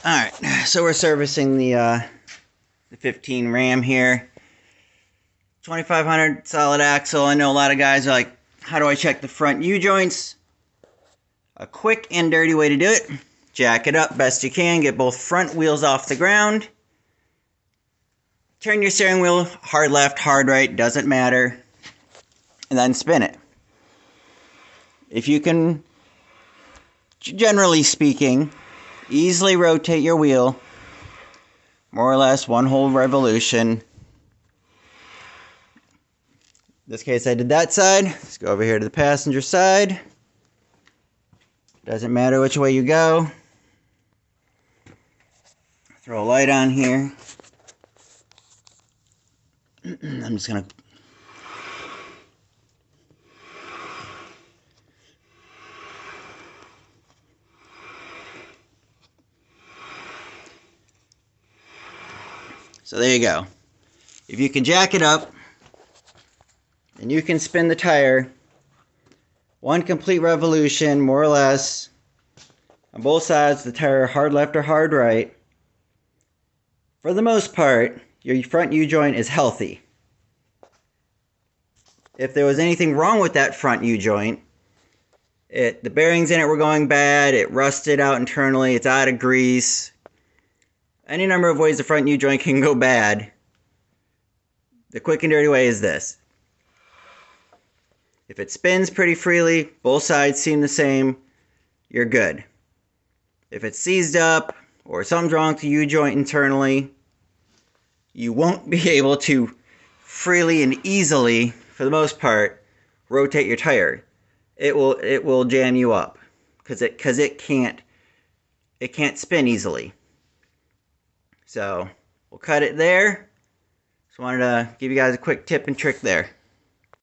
Alright, so we're servicing the 15 Ram here. 2500 solid axle. I know a lot of guys are like, how do I check the front U-joints? A quick and dirty way to do it. Jack it up best you can. Get both front wheels off the ground. Turn your steering wheel hard left, hard right, doesn't matter. And then spin it. If you can, generally speaking, easily rotate your wheel, more or less one whole revolution. In this case I did that side. Let's go over here to the passenger side. Doesn't matter which way you go. Throw a light on here. I'm just gonna So there you go. If you can jack it up and you can spin the tire one complete revolution, more or less, on both sides, the tire hard left or hard right, for the most part, your front U-joint is healthy. If there was anything wrong with that front U-joint, the bearings in it were going bad, it rusted out internally, it's out of grease, any number of ways the front U-joint can go bad. The quick and dirty way is this. If it spins pretty freely, both sides seem the same, you're good. If it's seized up, or something's wrong with the U-joint internally, you won't be able to freely and easily, for the most part, rotate your tire. It will jam you up, because it can't spin easily. So we'll cut it there. Just wanted to give you guys a quick tip and trick there.